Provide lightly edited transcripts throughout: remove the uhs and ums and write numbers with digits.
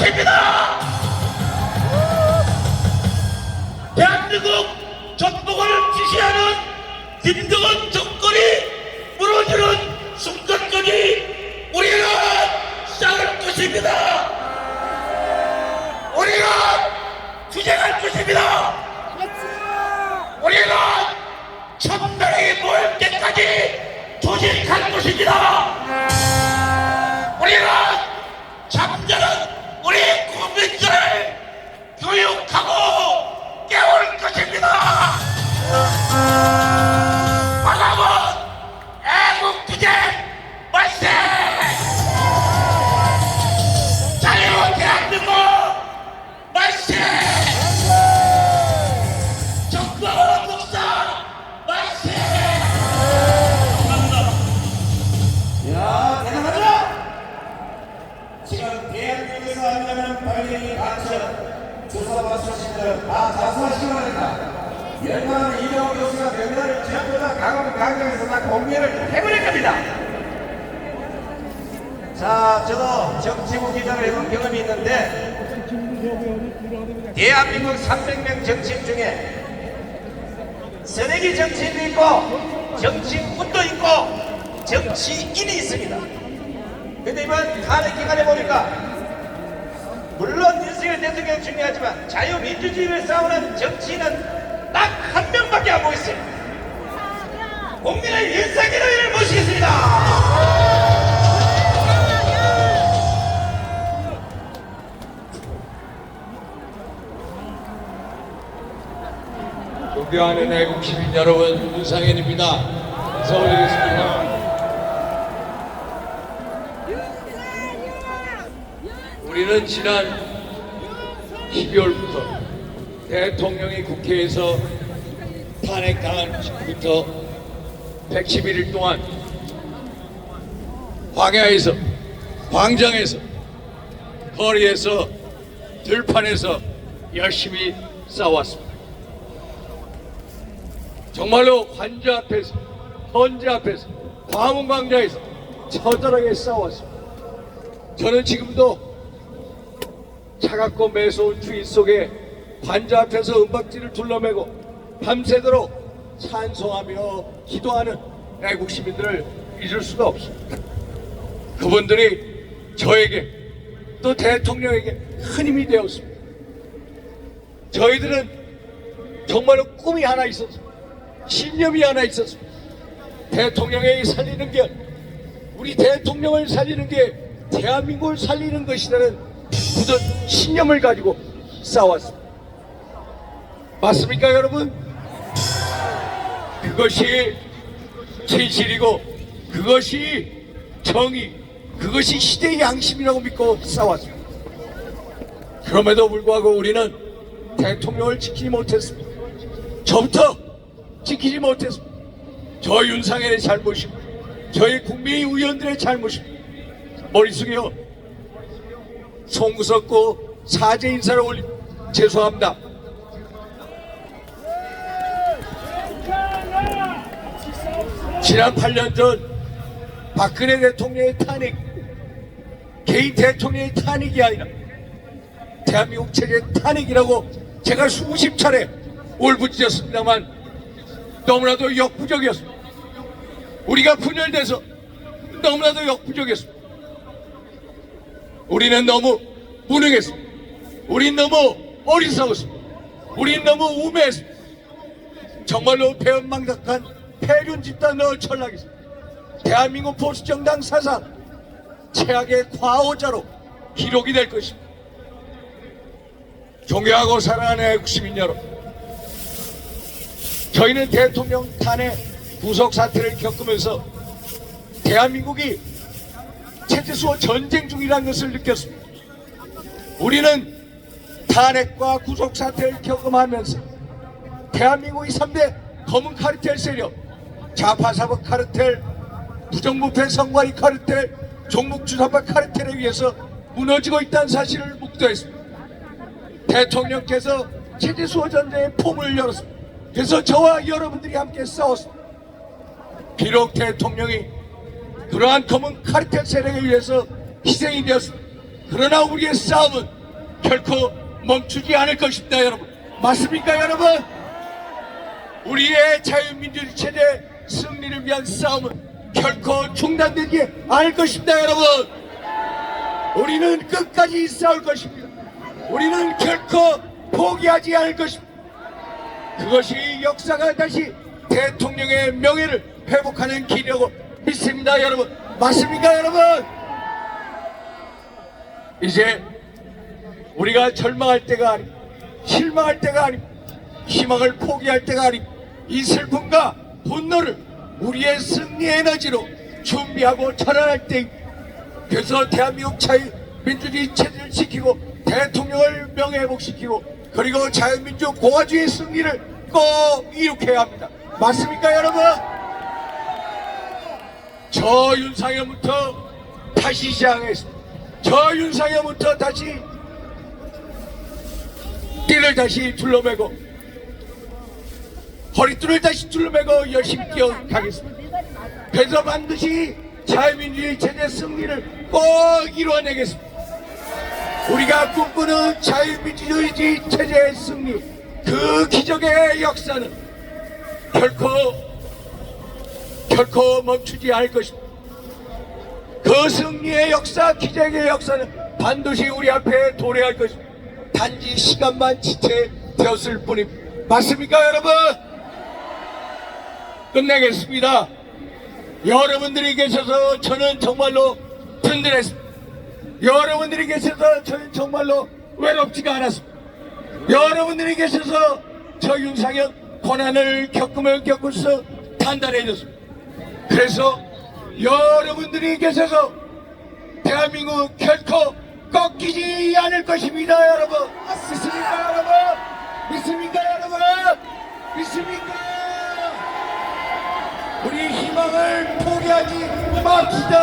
것입니다. 대한민국 전복을 지시하는 김정은 정권이 무너지는 순간까지 우리는 싸울 것입니다. 우리는 투쟁할 것입니다. 우리는 천명이 모일 때까지 조직할 것입니다. 우리는 잠자는 우리 국민들을 교육하고 깨울 것입니다. 과감한 애국투쟁 만세! 자유 대한민국 만세! 정부와 독사 만세! 야, 대단하죠? 지금 대한민국에서 한다면 발령이 가천 조사받은 출신들은 다 자수하시기 바랍니다. 연관하는 이정호 교수가 명단을 전부 다 강강에서 다 공개를 해버릴 겁니다. 자, 저도 정치부 기자를 해본 경험이 있는데 대한민국 300명 정치인 중에 쓰레기 정치인도 있고 정치꾼도 있고 정치인이 있습니다. 근데 이번 탄핵 기간에 보니까 물론 윤석열 대통령이 중요하지만 자유민주주의를 싸우는 정치인은 딱 한 명밖에 안 보였어요. 국민의 윤석열을 모시겠습니다. 존경하는 애국 시민 여러분, 윤상현입니다. 인사드리겠습니다. 우리는 지난 12월부터 대통령이 국회에서 탄핵당한 직후부터 111일 동안 광야에서, 광장에서, 거리에서, 들판에서 열심히 싸웠습니다. 정말로 환자 앞에서, 헌재 앞에서, 광화문광장에서 처절하게 싸웠습니다. 저는 지금도 차갑고 매서운 추위 속에 관저 앞에서 은박지를 둘러매고 밤새도록 찬송하며 기도하는 애국 시민들을 잊을 수가 없습니다. 그분들이 저에게 또 대통령에게 큰 힘이 되었습니다. 저희들은 정말로 꿈이 하나 있었습니다. 신념이 하나 있었습니다. 대통령을 살리는 게, 우리 대통령을 살리는 게 대한민국을 살리는 것이라는 굳은 신념을 가지고 싸웠습니다. 맞습니까, 여러분? 그것이 진실이고, 그것이 정의, 그것이 시대의 양심이라고 믿고 싸웠습니다. 그럼에도 불구하고 우리는 대통령을 지키지 못했습니다. 저부터 지키지 못했습니다. 저 윤상현의 잘못입니다. 저희 국민의 의원들의 잘못입니다. 머릿속에요, 송구스럽고 사죄 인사를 올립니다. 죄송합니다. 지난 8년 전 박근혜 대통령의 탄핵, 개인 대통령의 탄핵이 아니라 대한민국 체제의 탄핵이라고 제가 수십 차례 울부짖었습니다만 너무나도 역부족이었습니다. 우리가 분열돼서 너무나도 역부족이었습니다. 우리는 너무 무능했습니다. 우린 너무 어리석었습니다. 우린 너무 우매했습니다. 정말로 배은망덕한 폐륜 집단을 철학했습니다. 대한민국 보수정당 사상 최악의 과오자로 기록이 될 것입니다. 존경하고 사랑하는 애국 시민 여러분, 저희는 대통령 탄핵 구속 사태를 겪으면서 대한민국이 체제수호 전쟁 중이라는 것을 느꼈습니다. 우리는 탄핵과 구속 사태를 경험하면서 대한민국의 3대 검은 카르텔 세력, 좌파사법 카르텔, 부정부패 성과리 카르텔, 종북주사파 카르텔에 의해서 무너지고 있다는 사실을 묵도했습니다. 대통령께서 체제수호 전쟁의 포문을 열었습니다. 그래서 저와 여러분들이 함께 싸웠습니다. 비록 대통령이 그러한 검은 카르텔 세력에 의해서 희생이 되었습니다. 그러나 우리의 싸움은 결코 멈추지 않을 것입니다, 여러분. 맞습니까, 여러분? 우리의 자유민주주의 체제 승리를 위한 싸움은 결코 중단되지 않을 것입니다, 여러분. 우리는 끝까지 싸울 것입니다. 우리는 결코 포기하지 않을 것입니다. 그것이 역사가 다시 대통령의 명예를 회복하는 길이라고 믿습니다, 여러분. 맞습니까, 여러분? 이제 우리가 절망할 때가 아니고 실망할 때가 아니고 희망을 포기할 때가 아니고 이 슬픔과 분노를 우리의 승리의 에너지로 준비하고 전환할 때입니다. 그래서 대한민국 자유민주주의 체제를 지키고 대통령을 명예회복시키고 그리고 자유민주 공화주의 승리를 꼭 이룩해야 합니다. 맞습니까, 여러분? 저 윤상현부터 다시 시작하겠습니다. 저 윤상현부터 다시 띠를 다시 둘러매고 허리띠를 다시 둘러매고 열심히 뛰어가겠습니다. 그래서 반드시 자유민주주의 체제 승리를 꼭 이루어내겠습니다. 우리가 꿈꾸는 자유민주주의 체제의 승리, 그 기적의 역사는 결코 멈추지 않을 것입니다. 그 승리의 역사, 기적의 역사는 반드시 우리 앞에 도래할 것입니다. 단지 시간만 지체되었을 뿐입니다. 맞습니까, 여러분? 끝내겠습니다. 여러분들이 계셔서 저는 정말로 든든했습니다. 여러분들이 계셔서 저는 정말로 외롭지가 않았습니다. 여러분들이 계셔서 저 윤상현 고난을 겪으면서 단단해졌습니다. 그래서 여러분들이 계셔서 대한민국 결코 꺾이지 않을 것입니다, 여러분. 믿습니까, 여러분? 믿습니까, 여러분? 믿습니까? 우리 희망을 포기하지 맙시다.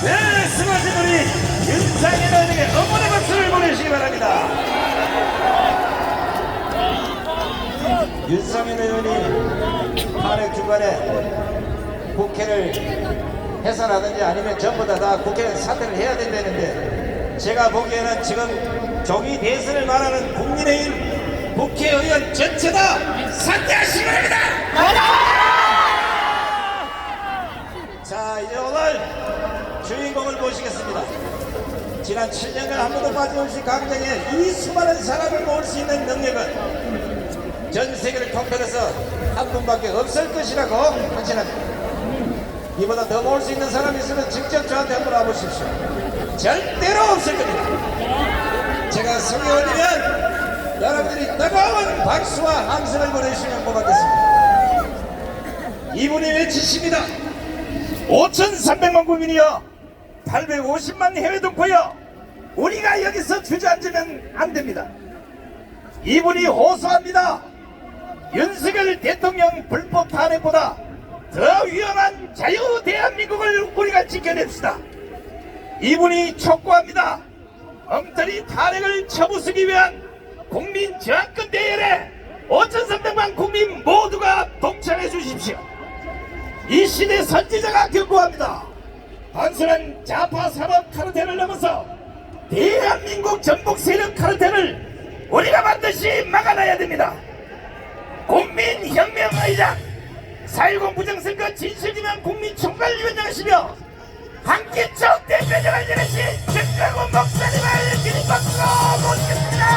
네, 수고하신 우리 윤상현 의원에게 응원의 박수를 보내주시기 바랍니다. 윤상현 의원이 탄핵 중간에 국회를 해산하든지 아니면 전부 다 국회 사퇴를 해야 된다는데 제가 보기에는 지금 조기 대선을 말하는 국민의힘 국회의원 전체다 사퇴하시기 바랍니다. 자, 이제 오늘 주인공을 모시겠습니다. 지난 7년간 한 번도 빠짐없이 강정에 이 수많은 사람을 모을 수 있는 능력은 전 세계를 통틀어서 한 분밖에 없을 것이라고 확신합니다. 이보다 더 모을 수 있는 사람이 있으면 직접 저한테 한번 와보십시오. 절대로 없을 겁니다. 제가 성에 올리면 여러분들이 뜨거운 박수와 함성을 보내주시면 고맙겠습니다. 이분이 외치십니다. 5,300만 국민이여, 850만 해외 동포여, 우리가 여기서 주저앉으면 안 됩니다. 이분이 호소합니다. 윤석열 대통령 불법 탄핵보다 더 위험한 자유 대한민국을 우리가 지켜냅시다. 이분이 촉구합니다. 엉터리 탄핵을 쳐부수기 위한 국민 저항권 대열에 5,300만 국민 모두가 동참해 주십시오. 이 시대 선지자가 경고합니다. 단순한 좌파 산업 카르텔을 넘어서 대한민국 전복 세력 카르텔을 우리가 반드시 막아놔야 됩니다. 국민혁명의장 4.10 부정선거 진실규명 국민총괄위원장이시며 한기총 대표장을 지내신 김병훈 목사님을 기립 박수로 모시겠습니다.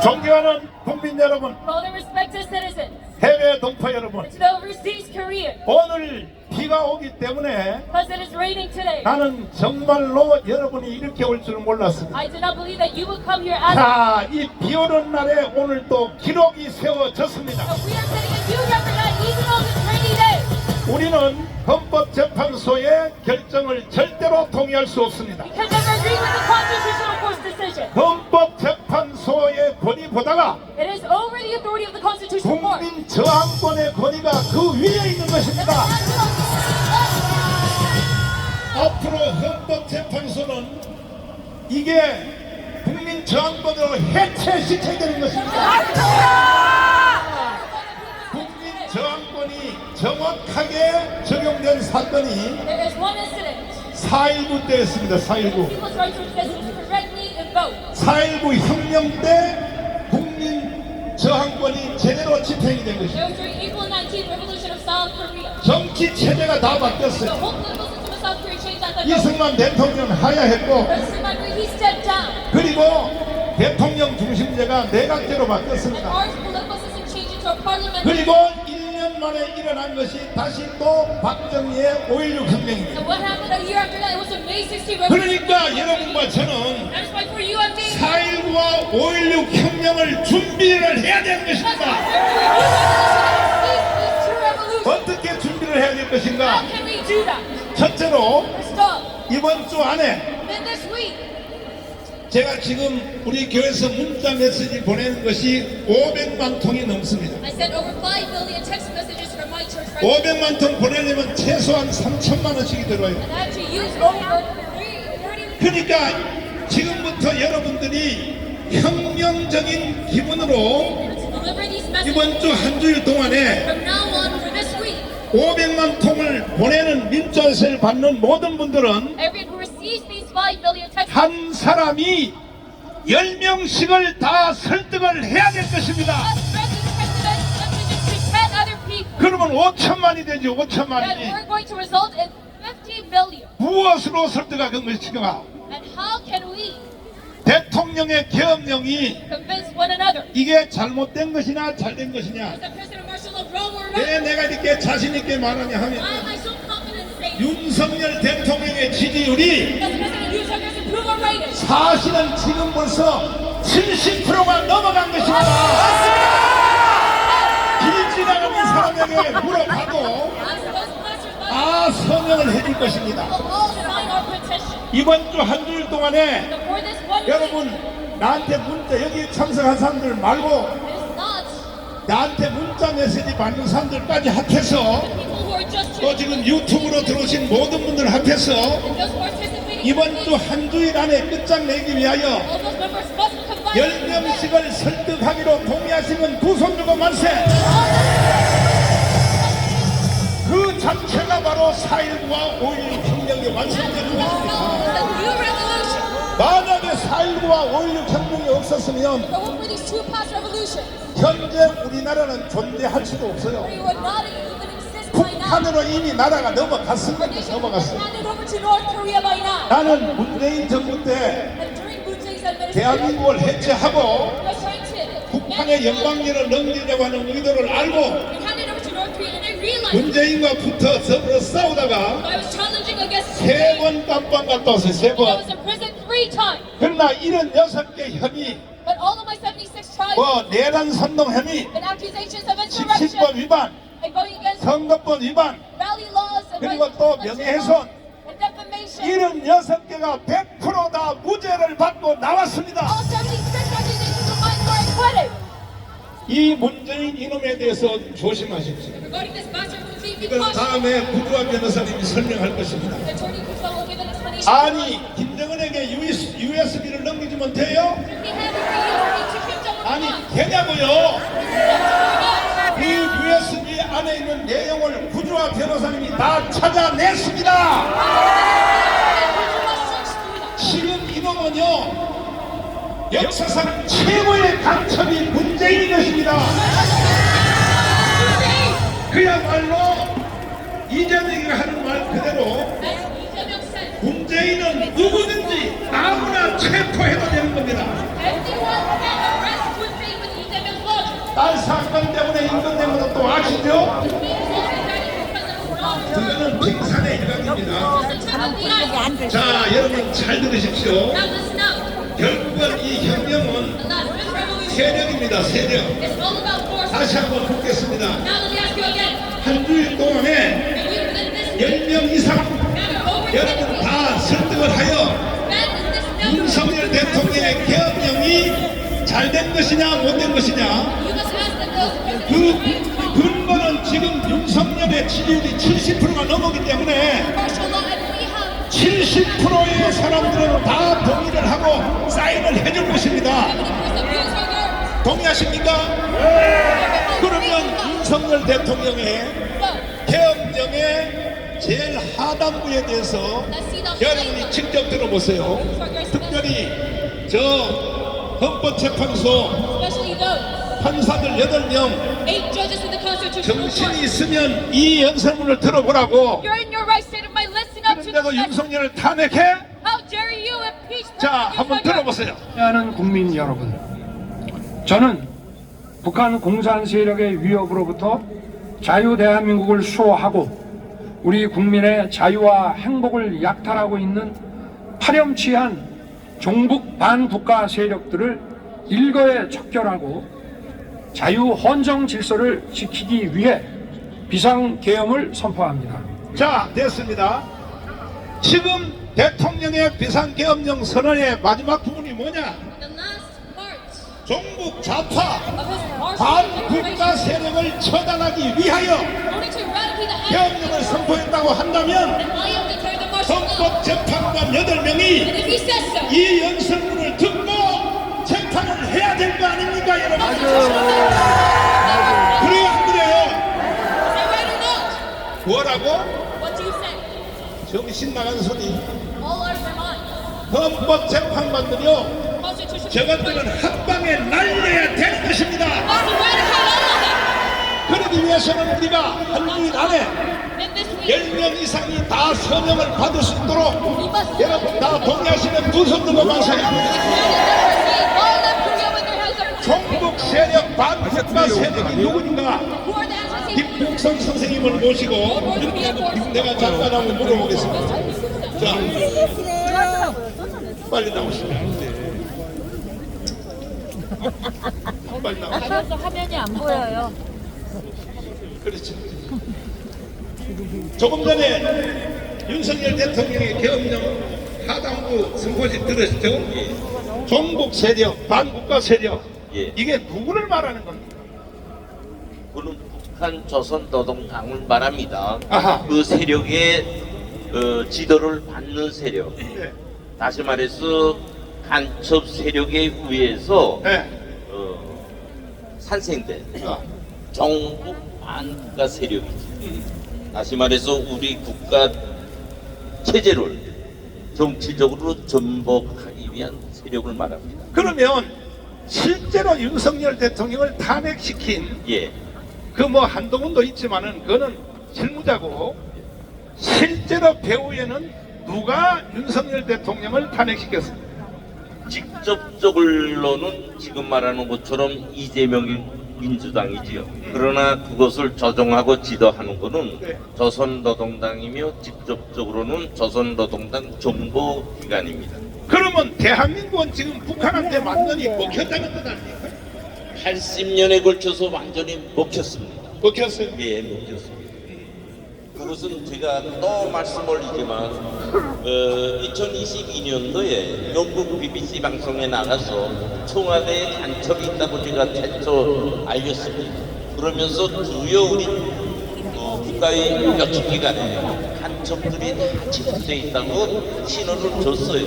존경하는 국민 여러분, All the respected citizens, 해외 동포 여러분, to the overseas Korean, 오늘 비가 오기 때문에 because it is raining today. 나는 정말로 여러분이 이렇게 올 줄은 몰랐습니다. I did not believe that you would come here as 자, 이 비 오는 날에 오늘 또 기록이 세워졌습니다. we are setting a new record that even on this rainy day, 우리는 헌법재판소의 결정을 절대로 동의할 수 없습니다. can never agree with the Constitutional Court's decision. 헌법재판소의 권위보다가 It is over the authority of the Constitutional Court. 국민 저항권의 권위가 그 위에 있는 것입니다. 앞으로 헌법재판소는 이게 국민 국민 저항권으로 해체시켜야 되는 것입니다. 국민 저항권이 정확하게 적용된 사건이 There is one incident. 4.19 때였습니다. 4.19. People's rights were tested correctly and vote. 4.19 혁명 때 국민 저항권이 제대로 집행이 된 것입니다. There was during April 19th revolution of South Korea. 정치 체제가 다 The 바뀌었어요. whole political system of South Korea changed at that moment. 이승만 대통령 하야했고 President Sima he stepped down. 그리고 대통령 중심제가 내각제로 And 바뀌었습니다. our political system changed into a parliament. 그리고 1년 만에 일어난 것이 다시 또 박정희의 5.16 혁명입니다. And what happened a year after that? It was the May 16th revolution. 그러니까 여러분과 저는 That is why for you and me. 4.19와 5.16 혁명을 준비를 해야 되는 것입니다. These two revolutions. 어떻게 준비를 해야 될 것인가? How can we do that? 첫째로 First off, 이번 주 안에 then this week, 제가 지금 우리 교회에서 문자 메시지 보내는 것이 500만 통이 넘습니다. I sent over 5 billion text messages from my church friends. 500만 통 보내려면 최소한 3천만 원씩이 들어요. And I had to use over 30. 그러니까 지금부터 여러분들이 혁명적인 기분으로 To deliver these messages 이번 주 한 주일 동안에 from now on for this week. 500만 통을 보내는 민자세를 받는 모든 분들은 Everyone who receives these 5 billion text 한 사람이 10명씩을 다 설득을 해야 될 것입니다. must spread these text messages to 10 other people. 그러면 5천만이 되죠. That 5천만이. we're going to result in 50 million. 무엇으로 설득하는 것인가? And how can we 대통령의 계엄령이 convince one another? 이게 잘못된 것이냐 잘된 것이냐? Is the president martial of wrong or 왜 right? 내가 이렇게 자신 있게 말하냐 Why 하면 am I so confident in saying 윤석열 대통령의 지지율이 that President Yoon Suk Yeol's approval rating? 사실은 지금 벌써 70%가 넘어간 것입니다. 길 지나가는 사람에게 물어봐도 Ask those pastors 다 서명을 해줄 것입니다. will all sign our petition. 이번 주 한 주일 동안에 So for this one week, 여러분 나한테 문자 여기 참석한 사람들 말고 it is not 나한테 문자 메시지 받는 사람들까지 합해서 people who are just 또 지금 유튜브로 들어오신 모든 분들 합해서 and just participating. 이번 주 한 주일 안에 끝장내기 위하여 All those members must combine. 10명씩을 설득하기로 동의하시면 두 손 들고 만세. 그 자체가 바로 4.19와 5.16 혁명이 완성되는 것입니다. The new revolution. 만약에 4.19와 5.16 혁명이 없었으면 But what were these two past revolutions? 현재 우리나라는 존재할 수도 없어요. We would not even exist by now. 북한으로 이미 나라가 넘어갔습니다. Nation 넘어갔어요. handed over to North Korea by now. 나는 문재인 정부 때 And during Moon Jae-in's administration, 대한민국을 해체하고 we were trying to 북한의 영광리를 넘기려고 하는 의도를 알고 we handed over to North Korea, and I realized 문재인과 붙어 서로 싸우다가 I was challenging against 세 번 깜빵 갔다 왔어요. 세 I 번. was in prison 3 times. 그러나 76개 혐의, But all of my 76 charges 뭐 내란 선동 혐의, and accusations of insurrection 식식법 위반, and going against 선거법 위반, rally laws and 그리고 또 명예훼손 and defamation. 76개가 100%다 무죄를 받고 나왔습니다. All 76 accusations of mine were acquitted. 이 문재인 이놈에 대해서 조심하십시오. Regarding this matter, Moon Jae, be 이건 cautious. 다음에 구두아 변호사님이 설명할 것입니다. Attorney Kuchwa will give an explanation. 아니 김정은에게 USB를 넘기지면 돼요? If he handed over to Kim Jong-un, 아니 or 되냐고요? not? 이 USB 안에 있는 내용을 구주아 변호사님이 다 찾아냈습니다. 지금 이놈은요 역사상 최고의 간첩이 문재인인 것입니다. 그야말로 이재명이가 하는 말 그대로 문재인은 누구든지 아무나 체포해도 되는 겁니다. 딸 사건 때문에 인근된 것도 또 아시죠? 그거는 빙산의 일각입니다. 자 여러분 잘 들으십시오. 결국은 이 혁명은 세력입니다. 세력. 다시 한번 묻겠습니다. 한 주일 동안에 10명 이상 여러분 다 설득을 하여 윤석열 대통령의 계엄령이 잘된 것이냐 못된 것이냐 그 근거는 지금 윤석열의 지지율이 70%가 넘었기 때문에 70%의 사람들은 다 동의를 하고 사인을 해줄 것입니다. 동의하십니까? 그러면 윤석열 대통령의 계엄령의 제일 하단부에 대해서 여러분이 직접 들어보세요. 특별히 저 헌법재판소 Especially those 판사들 8명 8 judges in the Constitutional 정신이 Court. 있으면 이 연설문을 들어보라고. You're in your right state of mind. Listen up to 그런데도 the message. 윤석열을 탄핵해? How dare you impeach 자, President 한번 Yoon Suk-yeol. 들어보세요. 하는 국민 여러분, 저는 북한 공산 세력의 위협으로부터 자유 대한민국을 수호하고 우리 국민의 자유와 행복을 약탈하고 있는 파렴치한 종북 반국가 세력들을 일거에 척결하고 자유 헌정 질서를 지키기 위해 비상계엄을 선포합니다. 자, 됐습니다. 지금 대통령의 비상계엄령 선언의 마지막 부분이 뭐냐? The last part 종북 좌파 of his martial 반국가 declaration 세력을 처단하기 위하여 in order to eradicate the 계엄령을 선포했다고 한다면 and I am declared the martial law. 헌법재판관 8명이 And if he says so, 이 연설문을 듣고 재판을 해야 될 거 아닙니까, 여러분? 그래요, 안 그래요? is that right or not? 뭐라고? What do you say? 정신 나간 소리. All are for mine. 헌법재판관들이요, Constitutional 저것들은 한 방에 날려야 되는 것입니다. must eradicate all of them. 그러기 위해서는 우리가 한 주일 안에 And this week, 10명 이상이 다 서명을 받을 수 있도록 we must 여러분 다 동의하시면 두 손 들고 가세요. all of Korea with their hands up. 종북 세력, 반국가 세력이 누구인가? Who are the anti-state 김국성 선생님을 모시고 내가 잠깐하고 물어보겠습니다. 자, 빨리 나오시죠. 빨리 나오시죠. 가면서 화면이 안 보여요. 그렇죠. 조금 전에 윤석열 대통령의 계엄령 하단부 선포식 들으셨죠? 종북 세력, 반국가 세력, 예. 이게 누구를 말하는 겁니까? 그는 북한 조선노동당을 말합니다. 아하. 그 세력의 지도를 받는 세력. 네. 다시 말해서 간첩 세력에 의해서 네. 산생된 아, 정부 반국가 세력이지. 다시 말해서 우리 국가 체제를 정치적으로 전복하기 위한 세력을 말합니다. 그러면 실제로 윤석열 대통령을 탄핵시킨 예, 그 뭐 한동훈도 있지만은 그거는 실무자고, 실제로 배후에는 누가 윤석열 대통령을 탄핵시켰습니까? 직접적으로는 지금 말하는 것처럼 이재명 민주당이지요. 그러나 그것을 조정하고 지도하는 것은 네. 조선노동당이며 직접적으로는 조선노동당 정보기관입니다. 그러면 대한민국은 지금 북한한테 완전히 먹혔다는 것 아닙니까? 80년에 걸쳐서 완전히 먹혔습니다. 먹혔어요. 예, 먹혔습니다. 그것은 제가 또 말씀올리지만 2022년도에 영국 BBC 방송에 나가서 청와대에 간첩이 있다고 제가 최초 알렸습니다. 그러면서 주요 우리 국가의 여축기관에 간첩들이 다 집중돼 있다고 신호를 줬어요.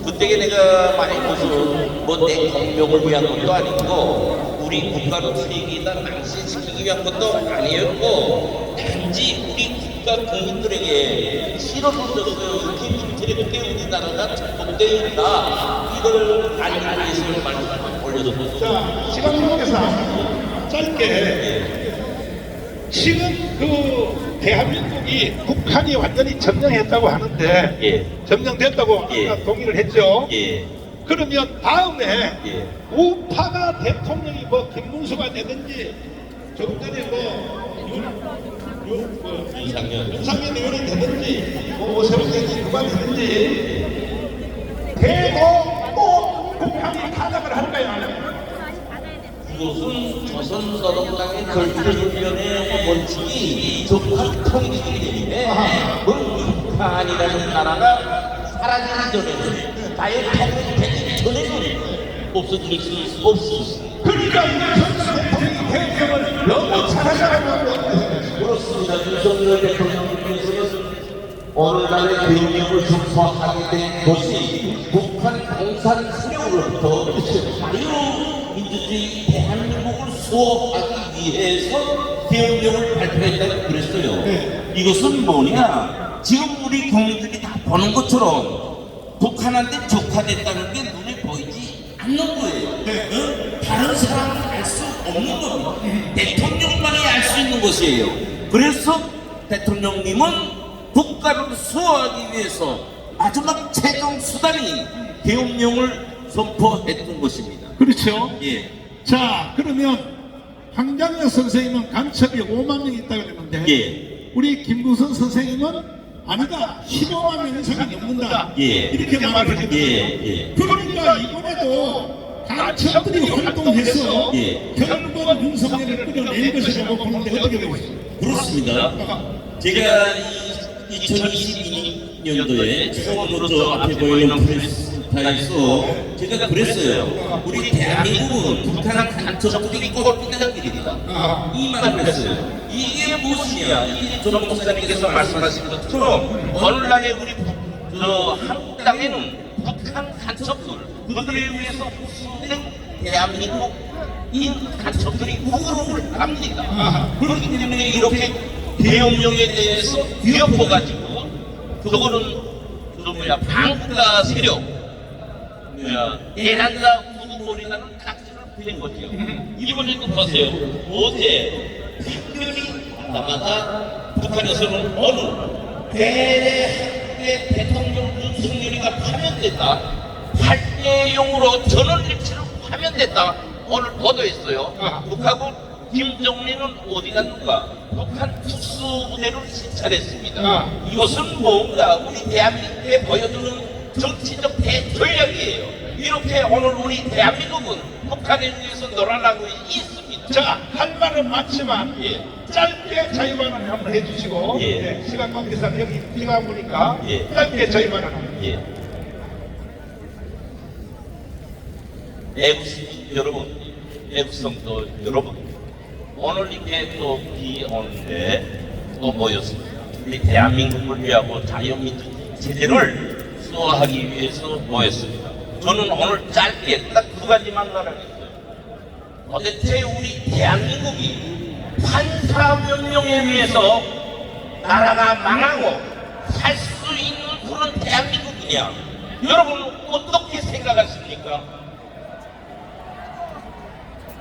그때 내가 많이 무슨 뭐내 공명을 위한 것도 아니고 우리 국가를 세계에다 망신시키기 위한 것도 아니었고 단지 우리 국가 국민들에게 신호를 줬어요. 이렇게 우리나라가 전복되어 있다. 이걸 알기 위해서 말씀을 올려줬습니다. 자, 시간 관계상 짧게, 지금 그 대한민국이 북한이 완전히 점령했다고 하는데, 예. 점령됐다고 예. 아까 동의를 했죠. 예. 그러면 다음에 예. 우파가 대통령이 뭐 김문수가 되든지, 조금 전에 윤상현 의원이 되든지, 뭐 오세훈 되든지 누가 되든지 돼도 또 북한이 탄압을 할까요? 안 할까요? 그것은 조선노동당의 결정변의 원칙이 적합 통일이기 때문에 북한이라는 나라가 사라지기 전에는 다의 통일되기 전에는 없어질 수 없습니다. 그러니까 윤석열 대통령이 대통령을 너무 잘하자고 하는 그렇습니다. 윤석열 대통령께서는 오늘날의 대통령을 선포하게 된 것이 북한 공산 세력으로부터 자유민주주의 대한민국을 수호하기 위해서 대통령을 발표했다고 그랬어요. 이것은 뭐냐? 지금 우리 국민들이 다 보는 것처럼 북한한테 적화됐다는 게 눈에 보이지 않는 거예요. 다른 사람은 알 수 없는 겁니다. 대통령만이 알 수 있는 것이에요. 그래서 대통령님은 국가를 수호하기 위해서 마지막 최종 수단이 계엄령을 선포했던 것입니다. 그렇죠. 예, 자, 그러면 황장엽 선생님은 간첩이 5만 명 있다고 그랬는데 예, 우리 김구선 선생님은 아니다, 15만 명 이상이 넘는다. 예. 이렇게 말을 했거든요. 예. 그러니까 이번에도 간첩들이 활동해서 예. 결국은 윤석열을 끌어낸 것이라고 보는데 어떻게 보십니까? 그렇습니다. 제가 2022년도에 처음으로 저 앞에 보이는 프레스타에서 제가 그랬어요. 우리 대한민국은 북한 간첩들이 꼴찌는 길이다. 이 말을 했어요. 이게 무엇이냐? 이 전 목사님께서 말씀하신 것처럼 오늘날의 우리 한국 땅에는 북한 간첩들 그들에 의해서 후순된 대한민국인 간첩들이 우르르 갑니다. 그렇기 때문에 이렇게 계엄령에 대해서 뒤엎어가지고 그거는 반국가 세력 내란과 우두머리라는 각지를 부린 거죠. 이번에도 보세요. 어제 특별히 아마다 북한에서는 어느 대한민국의 대통령 윤석열이가 파면됐다. 8대0으로 전원일치로 파면됐다. 오늘 보도했어요. 북하고 김정민은 어디 갔는가? 북한 특수부대를 신찰했습니다. 이것은 뭔가 우리 대한민국에 보여주는 정치적 대전략이에요. 이렇게 오늘 우리 대한민국은 북한에 의해서 놀아나고 있습니다. 자, 할 말은 많지만 예. 짧게 저희만을 한번 해주시고 예. 시간 관계상 여기 비가 오니까 예. 짧게 저희만을 한번. 예. 애국심 여러분, 애국성도 여러분, 오늘 이렇게 또 비 오는데 또 모였습니다. 우리 대한민국을 위하고 자유민주 체제를 수호하기 위해서 모였습니다. 저는 오늘 짧게 딱 두 가지만 말하겠어요. 도대체 우리 대한민국이 판사명령에 의해서 나라가 망하고 살 수 있는 그런 대한민국이냐? 여러분 어떻게 생각하십니까?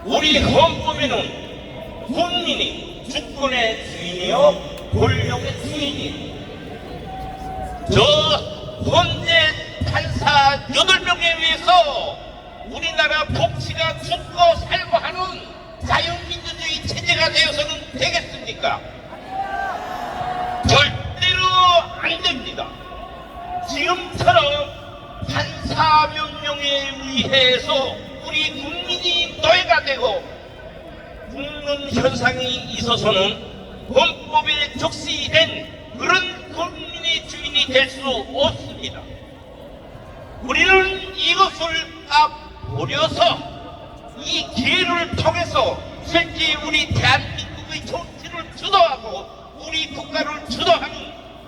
우리 헌법에는 국민이 주권의 주인이요 권력의 주인이 저 헌재 판사 8명에 의해서 우리나라 복지가 죽고 살고 하는 자유민주주의 체제가 되어서는 되겠습니까? 절대로 안 됩니다. 지금처럼 판사 명령에 의해서 우리 국민이 노예가 되고 죽는 현상이 있어서는 헌법에 적시된 그런 국민의 주인이 될 수 없습니다. 우리는 이것을 버려서 이 기회를 통해서 실제 우리 대한민국의 정치를 주도하고 우리 국가를 주도하는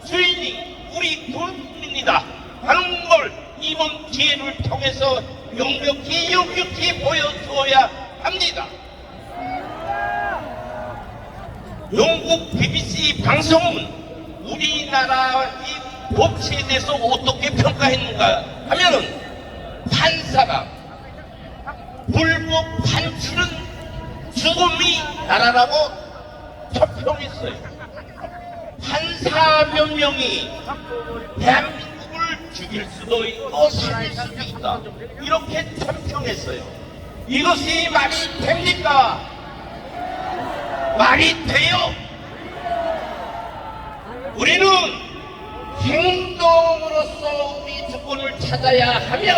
주인이 우리 국민이다 하는 걸 이번 기회를 통해서 명백히 보여주어야 합니다. 영국 BBC 방송은 우리나라 이 법치에 대해서 어떻게 평가했는가 하면은 판사가 불법 판치는 죽음이 나라라고 평했어요. 판사 몇 명이 대한민국을 죽일 수도 있고 살릴 수도 있다. 이렇게 평했어요. 이것이 말이 됩니까? 말이 돼요? 우리는 행동으로서 우리 주권을 찾아야 하며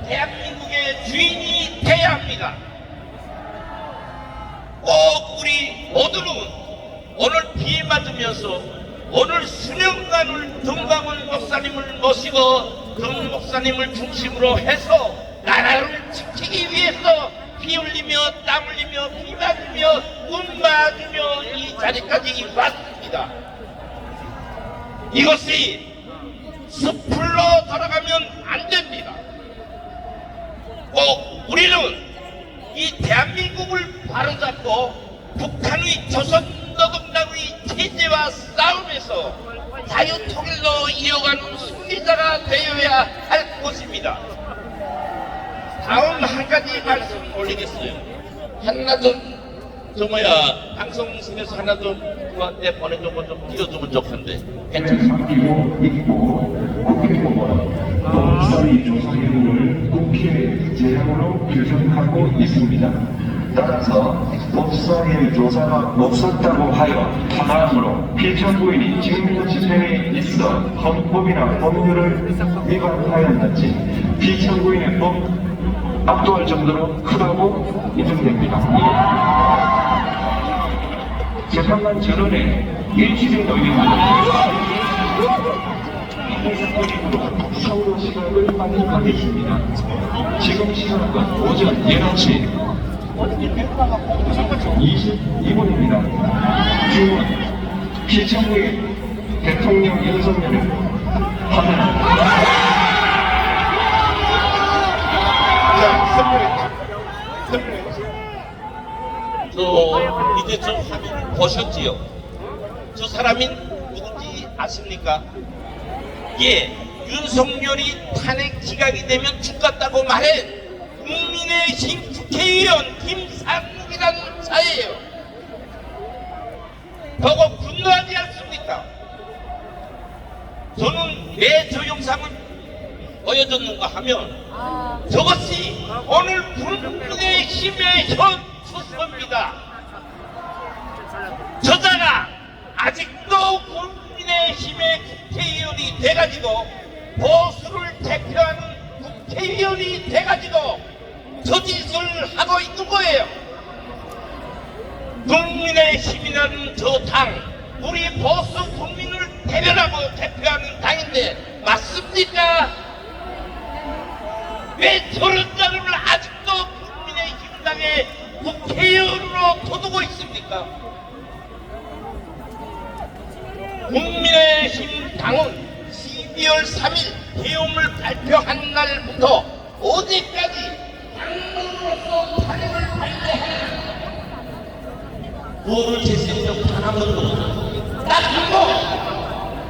대한민국의 주인이 돼야 합니다. 꼭 우리 모두는 오늘 비 맞으면서 오늘 수년간을 정광훈 목사님을 모시고 정 목사님을 중심으로 해서 나라를 지키기 위해서 피 흘리며 땀 흘리며 비 맞으며 눈 맞으며 이 자리까지 왔습니다. 이것이 숲으로 돌아가면 안 됩니다. 우리는 이 대한민국을 바로잡고 북한의 조선노동당의 체제와 싸움에서 자유통일로 이어가는 승리자가 되어야 할 것입니다. 다음 한 가지 말씀 올리겠어요. 하나 방송국에서 하나 좀 그한테 보내준 거 좀 띄워주면 좋겠는데 괜찮습니까? 삼기고 있고 국회법원 법사위 조사 여부를 국회 제형으로 규정하고 있습니다. 따라서 법사위 조사가 없었다고 하여 다음으로 피청구인이 직무집행에 있어 헌법이나 법률을 위반하였는지 피청구인의 법 압도할 정도로 크다고 인정됩니다. 재판관 전원의 일치된 의견으로 서울 시각을 확인하겠습니다. 지금 시각은 오전 11시 22분입니다. 주문 피청구인 대통령 윤석열을 하면 이제 저 화면 보셨지요? 저 사람이 누군지 아십니까? 예, 윤석열이 탄핵 기각이 되면 죽겠다고 말해 국민의힘 국회의원 김상국이라는 자예요. 보고 분노하지 않습니까? 저는 왜 저 영상을 보여줬는가 하면 저것이 오늘 국민의힘의 현 수습입니다. 저자가 아직도 국민의힘의 국회의원이 돼가지고 보수를 대표하는 국회의원이 돼가지고 저 짓을 하고 있는 거예요. 국민의힘이라는 저 당, 우리 보수 국민을 대변하고 대표하는 당인데 맞습니까? 왜 저런 자를 아직도 국민의힘 당의 국회의원으로 둬두고 있습니까? 국민의힘 당은 12월 3일 계엄을 발표한 날부터 어제까지 당으로서 탄핵을 발표하는 뭐를 제시한 단 한 번도 없어요. 딱 한 번!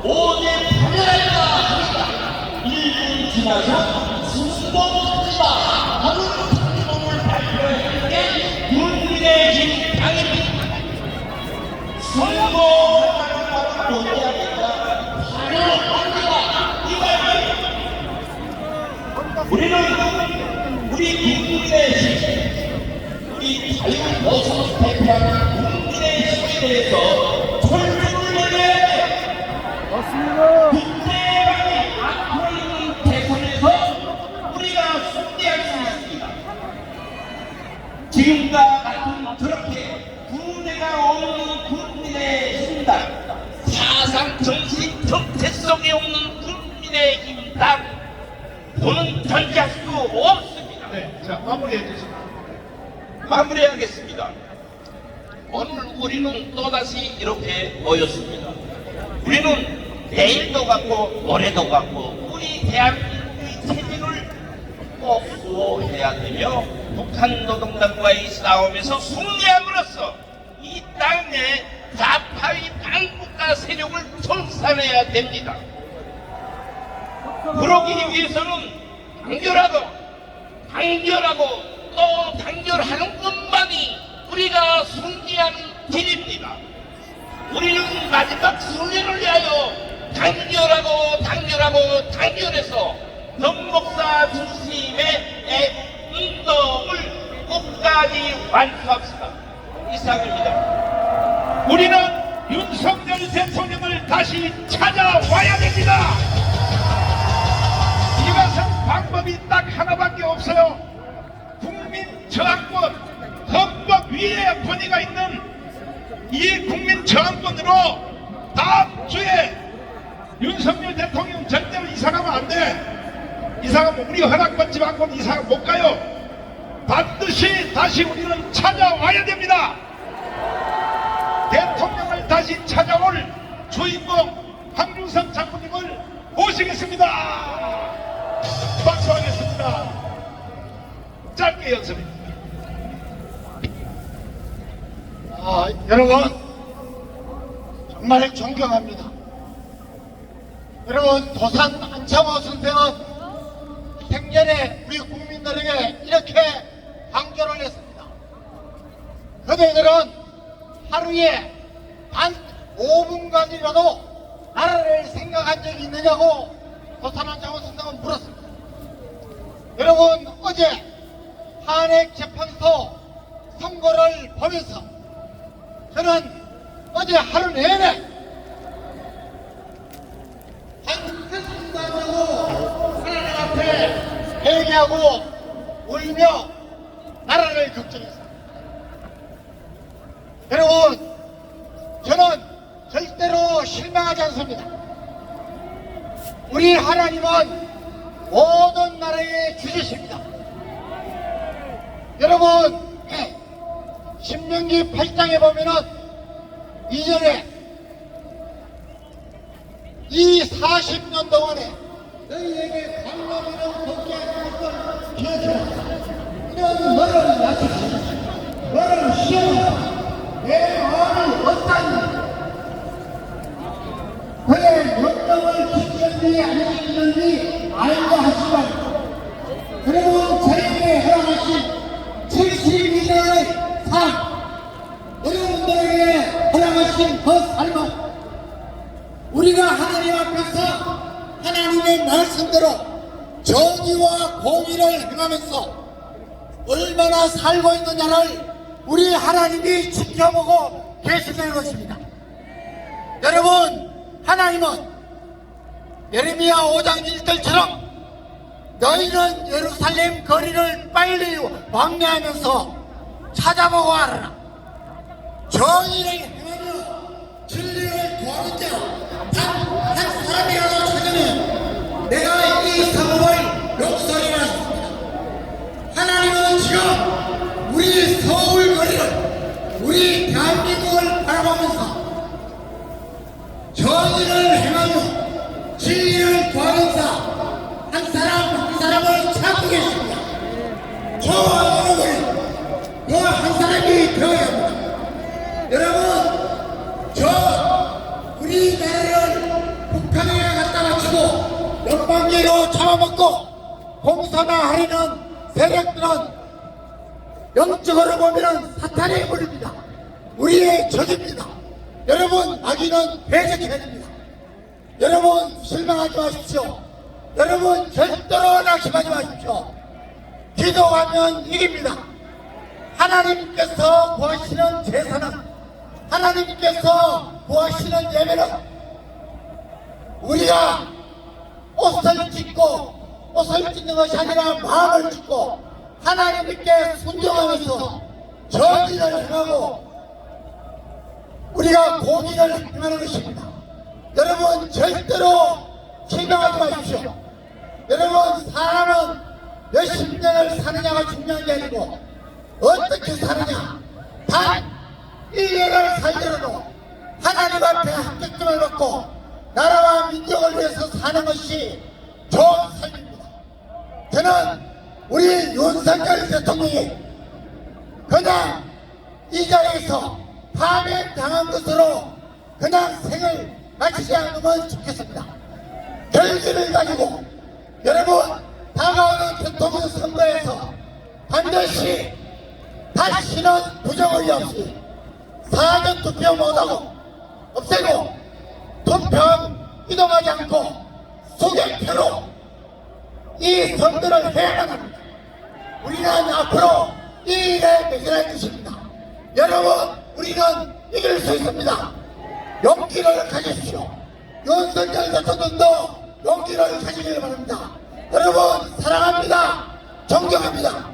어제 판결한다 합니다. 1분 지나서 승복합니다 하는 판결을 발표했는 게 국민의힘 당입니다. 선거하는 말은 못해야겠다. 환영합니다. 이거는 우리는 우리 국민의힘, 우리 자유보수 대표하는 국민의힘에 대해서 설명을 내려야 돼요. 맞습니다. 국제방위 앞으로 있는 대선에서 우리가 승리할 수 있습니다. 지금과 같은 그렇게 군대가 없는 국민의힘당, 사상 정신 정체성이 없는 국민의힘당, 저는 존재할 수 없습니다. 네, 자 마무리해 주시죠. 마무리하겠습니다. 오늘 우리는 또다시 이렇게 모였습니다. 우리는 내일도 같고 모레도 같고 우리 대한민국의 체제를 꼭 수호해야 되며 북한 노동당과의 싸움에서 승리함으로써 이 땅의 좌파의 반국가 세력을 청산해야 됩니다. 그러기 위해서는 단결하고 또 단결하는 것만이 우리가 승리하는 길입니다. 우리는 마지막 승리를 위하여 단결해서 전목사 중심의 운동을 끝까지 완수합시다. 이상입니다. 우리는 윤석열 대통령을 다시 찾아와야 됩니다. 이것은 방법이 딱 하나밖에 없어요. 국민 저항권, 헌법 위에 권위가 있는 이 국민 저항권으로 다음 주에 윤석열 대통령 절대로 이사가면 안 돼. 이사가면 우리 허락받지 않고는 이사가 못 가요. 반드시 다시 우리는 찾아와야 됩니다. 대통령을 다시 찾아올 주인공 황준석 장군님을 모시겠습니다. 박수하겠습니다. 짧게 연설입니다. 여러분 정말 존경합니다. 여러분 도산 안창호 선생은 생전에 우리 국민들에게 이렇게 강조를 했습니다. 그대들은 하루에 단 5분간이라도 나라를 생각한 적이 있느냐고 도산 안창호 선생은 물었습니다. 여러분 어제 한핵 재판소 선고를 보면서 저는 어제 하루 내내 한순간으로 하나님 앞에 회개하고 울며 나라를 걱정했습니다. 여러분 저는 절대로 실망하지 않습니다. 우리 하나님은 모든 나라의 주제십니다. 여러분 신명기 8장에 보면은 2절에 이 40년 동안에 너희에게 광범위는 돕게 할 것을 기억해라. 이는 너를 낮추시고 너를 시험하사 내 마음이 어떠하니 그의 명령을 지켰니 아니었는지 알고 하시면 여러분 저에게 허락하신 72년의 삶 여러분들에게 허락하신 그 삶은 우리가 하나님 앞에서 하나님의 말씀대로 정의와 공의를 행하면서 얼마나 살고 있느냐를 우리 하나님이 지켜보고 계시는 것입니다. 여러분 하나님은 예레미야 5장 1절처럼 너희는 예루살렘 거리를 빨리 왕래하면서 찾아보고 알아라. 정의를 행하며 진리를 구하는 자 단 한 사람이라도 찾으면 내가 이 사업을 용서리라 했습니다. 하나님은 지금 우리 서울 거리를 우리 대한민국을 바라보면서 정의를 행하며 진리를 구하는 자 한 사람 한 사람을 찾고 계십니다. 저와 여러분 그 한 사람이 되어야 합니다. 여러분 저 우리나라를 북한에 갖다 바치고 연방제로 잡아먹고 공산화 하려는 세력들은 영적으로 보면 사탄의 물입니다. 우리의 적입니다. 여러분 악인은 배제해야 됩니다. 여러분 실망하지 마십시오. 여러분 절대로 낙심하지 마십시오. 기도하면 이깁니다. 하나님께서 구하시는 제사는 하나님께서 구하시는 예배는 우리가 옷을 찢고 옷을 찢는 것이 아니라 마음을 찢고 하나님께 순종하면서 정의를 행하고 우리가 공의를 행하는 것입니다. 여러분 절대로 실망하지 마십시오. 여러분 사람은 몇십 년을 사느냐가 중요한 게 아니고 어떻게 사느냐. 단 1년을 살더라도 하나님 앞에 합격점을 받고 나라와 민족을 위해서 사는 것이 좋은 삶입니다. 저는 우리 윤석열 대통령이 그냥 이 자리에서 파면당한 것으로 그냥 생을 마치지 않으면 좋겠습니다. 결기를 가지고 여러분 다가오는 대통령 선거에서 반드시 다시는 부정의 없이 사전투표 못하고 없애고 투표는 이동하지 않고 소개표로 이 선거를 해야만 합니다. 우리는 앞으로 이 일에 매진할 것입니다. 여러분 우리는 이길 수 있습니다. 용기를 가지십시오. 윤석열 대통령도 용기를 가지기를 바랍니다. 여러분 사랑합니다. 존경합니다.